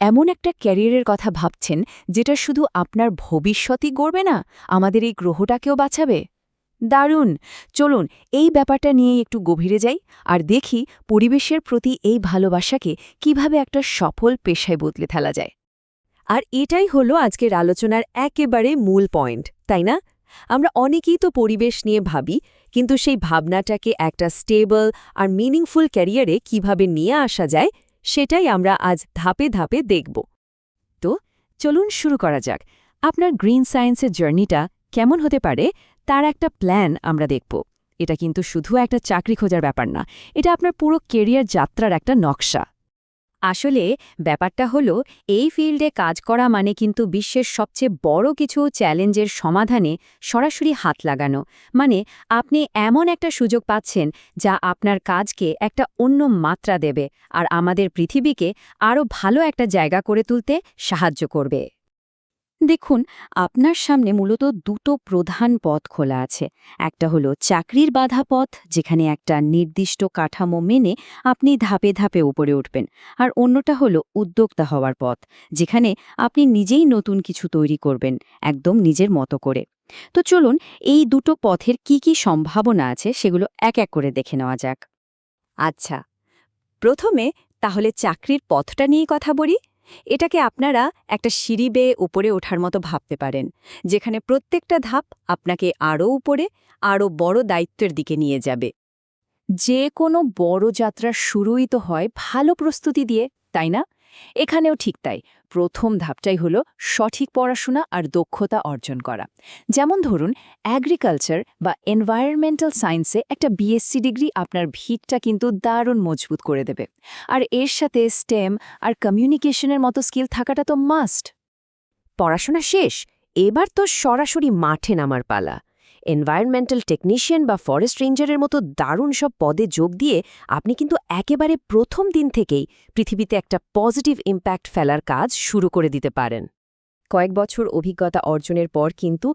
এমন একটা ক্যারিয়ারের কথা ভাবছেন যেটা শুধু আপনার ভবিষ্যতই গড়বে না, আমাদের এই গ্রহটাকেও বাঁচাবে? দারুণ! চলুন এই ব্যাপারটা নিয়েই একটু গভীরে যাই আর দেখি পরিবেশের প্রতি এই ভালোবাসাকে কিভাবে একটা সফল পেশায় বদলে ফেলা যায়। আর এটাই হলো আজকের আলোচনার একেবারে মূল পয়েন্ট, তাই না? আমরা অনেকেই তো পরিবেশ নিয়ে ভাবি, কিন্তু সেই ভাবনাটাকে একটা স্টেবল আর মিনিংফুল ক্যারিয়ারে কিভাবে নিয়ে আসা যায়, সেটাই আমরা আজ ধাপে ধাপে দেখব। তো চলুন শুরু করা যাক। আপনার গ্রিন সায়েন্সের জার্নিটা কেমন হতে পারে তার একটা প্ল্যান আমরা দেখব। এটা কিন্তু শুধু একটা চাকরি খোঁজার ব্যাপার না, এটা আপনার পুরো কেরিয়ার যাত্রার একটা নকশা। আসলে ব্যাপারটা হলো, এই ফিল্ডে কাজ করা মানে কিন্তু বিশ্বের সবচেয়ে বড় কিছু চ্যালেঞ্জের সমাধানে সরাসরি হাত লাগানো। মানে আপনি এমন একটা সুযোগ পাচ্ছেন যা আপনার কাজকে একটা অন্য মাত্রা দেবে আর আমাদের পৃথিবীকে আরও ভালো একটা জায়গা করে তুলতে সাহায্য করবে। দেখুন, আপনার সামনে মূলত দুটো প্রধান পথ খোলা আছে। একটা হলো চাকরির বাধা পথ, যেখানে একটা নির্দিষ্ট কাঠামো মেনে আপনি ধাপে ধাপে উপরে উঠবেন। আর অন্যটা হলো উদ্যোক্তা হওয়ার পথ, যেখানে আপনি নিজেই নতুন কিছু তৈরি করবেন, একদম নিজের মতো করে। তো চলুন এই দুটো পথের কি কি সম্ভাবনা আছে সেগুলো এক এক করে দেখে নেওয়া যাক। আচ্ছা, প্রথমে তাহলে চাকরির পথটা নিয়ে কথা বলি। এটাকে আপনারা একটা সিঁড়ি বেয়ে উপরে ওঠার মতো ভাবতে পারেন, যেখানে প্রত্যেকটা ধাপ আপনাকে আরও উপরে, আরও বড় দায়িত্বের দিকে নিয়ে যাবে। যে কোনো বড় যাত্রার শুরুই তো হয় ভালো প্রস্তুতি দিয়ে, তাই না? এখানেও ঠিক তাই। প্রথম ধাপটাই হলো সঠিক পড়াশোনা আর দক্ষতা অর্জন করা। যেমন ধরুন, অ্যাগ্রিকালচার বা এনভায়রনমেন্টাল সায়েন্সে একটা বিএসসি ডিগ্রি আপনার ভিতটা কিন্তু দারুণ মজবুত করে দেবে। আর এর সাথে স্টেম আর কমিউনিকেশনের মতো স্কিল থাকাটা তো মাস্ট। পড়াশোনা শেষ, এবার তো সরাসরি মাঠে নামার পালা। এনভায়রনমেন্টাল টেকনিশিয়ান বা ফরেস্ট রেঞ্জারের মতো দারুণ সব পদে যোগ দিয়ে আপনি কিন্তু একেবারে প্রথম দিন থেকেই পৃথিবীতে একটা পজিটিভ ইম্প্যাক্ট ফেলার কাজ শুরু করে দিতে পারেন। কয়েক বছর অভিজ্ঞতা অর্জনের পর কিন্তু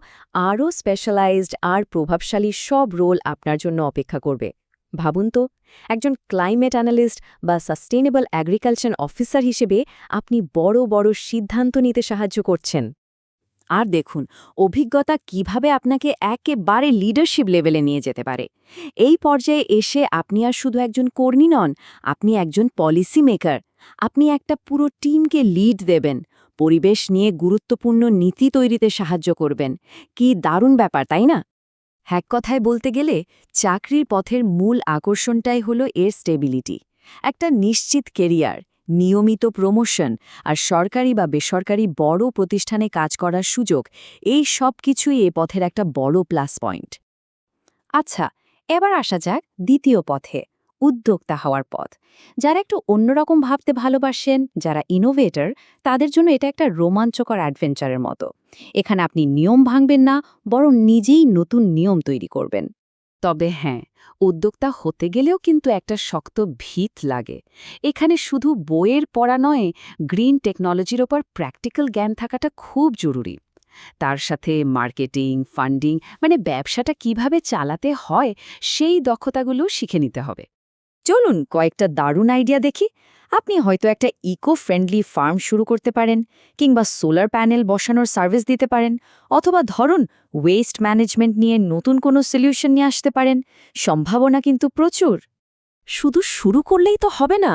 আরও স্পেশালাইজড আর প্রভাবশালী সব রোল আপনার জন্য অপেক্ষা করবে। ভাবুন তো, একজন ক্লাইমেট অ্যানালিস্ট বা সাস্টেইনেবল অ্যাগ্রিকালচার অফিসার হিসেবে আপনি বড় বড় সিদ্ধান্ত নিতে সাহায্য করছেন। আর দেখুন, অভিজ্ঞতা কিভাবে আপনাকে একেবারে লিডারশিপ লেভেলে নিয়ে যেতে পারে। এই পর্যায়ে এসে আপনি আর শুধু একজন কর্মী নন, আপনি একজন পলিসি মেকার। আপনি একটা পুরো টিমকে লিড দেবেন, পরিবেশ নিয়ে গুরুত্বপূর্ণ নীতি তৈরিতে সাহায্য করবেন। কি দারুণ ব্যাপার, তাই না? এক কথায় বলতে গেলে চাকরির পথের মূল আকর্ষণটাই হলো এর স্টেবিলিটি, একটা নিশ্চিত কেরিয়ার, নিয়মিত প্রমোশন আর সরকারি বা বেসরকারি বড় প্রতিষ্ঠানে কাজ করার সুযোগ। এই সব কিছুই এ পথের একটা বড় প্লাস পয়েন্ট। আচ্ছা, এবার আসা যাক দ্বিতীয় পথে, উদ্যোক্তা হওয়ার পথ। যারা একটু অন্যরকম ভাবতে ভালোবাসেন, যারা ইনোভেটর, তাদের জন্য এটা একটা রোমাঞ্চকর অ্যাডভেঞ্চারের মতো। এখানে আপনি নিয়ম ভাঙবেন না, বরং নিজেই নতুন নিয়ম তৈরি করবেন। তবে হ্যাঁ, উদ্যোক্তা হতে গেলেও কিন্তু একটা শক্ত ভিত লাগে। এখানে শুধু বইয়ের পড়া নয়, গ্রিন টেকনোলজির ওপর প্র্যাকটিক্যাল জ্ঞান থাকাটা খুব জরুরি। তার সাথে মার্কেটিং, ফান্ডিং, মানে ব্যবসাটা কিভাবে চালাতে হয় সেই দক্ষতাগুলো শিখে নিতে হবে। চলুন কয়েকটা দারুণ আইডিয়া দেখি। আপনি হয়তো একটা ইকো ফ্রেন্ডলি ফার্ম শুরু করতে পারেন, কিংবা সোলার প্যানেল বসানোর সার্ভিস দিতে পারেন, অথবা ধরুন ওয়েস্ট ম্যানেজমেন্ট নিয়ে নতুন কোনো সলিউশন নিয়ে আসতে পারেন। সম্ভাবনা কিন্তু প্রচুর। শুধু শুরু করলেই তো হবে না,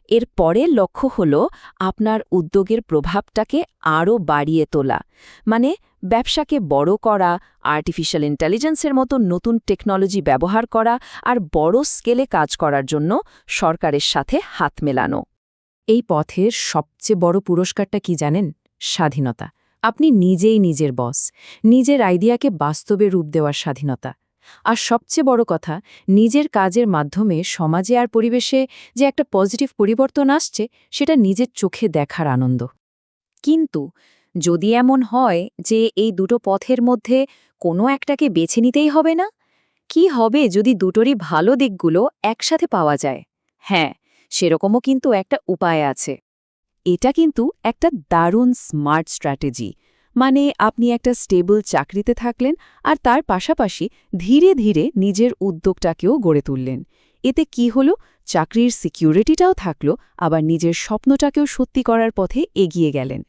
এর পরের লক্ষ্য হল আপনার উদ্যোগের প্রভাবটাকে আরও বাড়িয়ে তোলা। মানে ব্যবসাকে বড় করা, আর্টিফিশিয়াল ইন্টেলিজেন্সের মতো নতুন টেকনোলজি ব্যবহার করা আর বড় স্কেলে কাজ করার জন্য সরকারের সাথে হাত মেলানো। এই পথের সবচেয়ে বড় পুরস্কারটা কি জানেন? স্বাধীনতা। আপনি নিজেই নিজের বস, নিজের আইডিয়াকে বাস্তবে রূপ দেওয়ার স্বাধীনতা। আর সবচেয়ে বড় কথা, নিজের কাজের মাধ্যমে সমাজে আর পরিবেশে যে একটা পজিটিভ পরিবর্তন আসছে, সেটা নিজের চোখে দেখার আনন্দ। কিন্তু যদি এমন হয় যে এই দুটো পথের মধ্যে কোনো একটাকে বেছে নিতেই হবে না, কি হবে যদি দুটোরই ভালো দিকগুলো একসাথে পাওয়া যায়? হ্যাঁ, সেরকমও কিন্তু একটা উপায় আছে। এটা কিন্তু একটা দারুণ স্মার্ট স্ট্র্যাটেজি। মানে আপনি একটা স্টেবল চাকরিতে থাকলেন আর তার পাশাপাশি ধীরে ধীরে নিজের উদ্যোগটাকেও গড়ে তুললেন। এতে কি হলো, চাকরির সিকিউরিটিটাও থাকলো, আবার নিজের স্বপ্নটাকেও সত্যি করার পথে এগিয়ে গেলেন।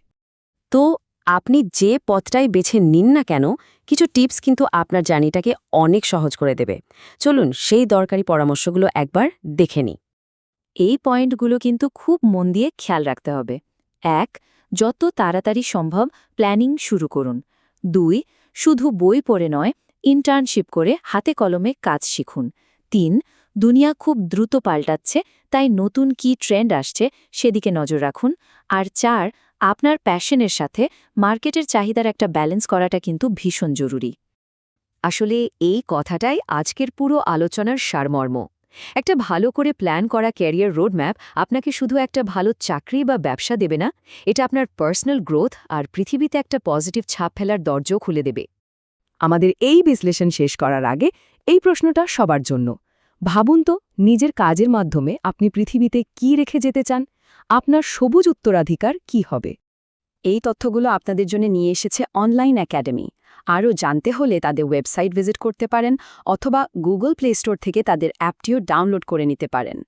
তো আপনি যে পথটাই বেছে নিন না কেন, কিছু টিপস কিন্তু আপনার জার্নিটাকে অনেক সহজ করে দেবে। চলুন সেই দরকারি পরামর্শগুলো একবার দেখে নিই। এই পয়েন্টগুলো কিন্তু খুব মন দিয়ে খেয়াল রাখতে হবে। ১. যত তাড়াতাড়ি সম্ভব প্ল্যানিং শুরু করুন। ২. শুধু বই পড়ে নয়, ইন্টার্নশিপ করে হাতে কলমে কাজ শিখুন। ৩. দুনিয়া খুব দ্রুত পাল্টাচ্ছে, তাই নতুন কি ট্রেন্ড আসছে সেদিকে নজর রাখুন। আর ৪. আপনার প্যাশনের সাথে মার্কেটের চাহিদার একটা ব্যালেন্স করাটা কিন্তু ভীষণ জরুরি। আসলে এই কথাটাই আজকের পুরো আলোচনার সারমর্ম। একটা ভালো করে প্ল্যান করা ক্যারিয়ার রোডম্যাপ আপনাকে শুধু একটা ভালো চাকরি বা ব্যবসা দেবে না, এটা আপনার পার্সোনাল গ্রোথ আর পৃথিবীতে একটা পজিটিভ ছাপ ফেলার দরজাও খুলে দেবে। আমাদের এই বিশ্লেষণ শেষ করার আগে এই প্রশ্নটা সবার জন্য। ভাবুন তো, নিজের কাজের মাধ্যমে আপনি পৃথিবীতে কি রেখে যেতে চান? আপনার সবুজ উত্তরাধিকার কি হবে? এই তথ্যগুলো আপনাদের জন্য নিয়ে এসেছে অনলাইন একাডেমি। আরও জানতে হলে তাদের ওয়েবসাইট ভিজিট করতে পারেন অথবা গুগল প্লে স্টোর থেকে তাদের অ্যাপটিও ডাউনলোড করে নিতে পারেন।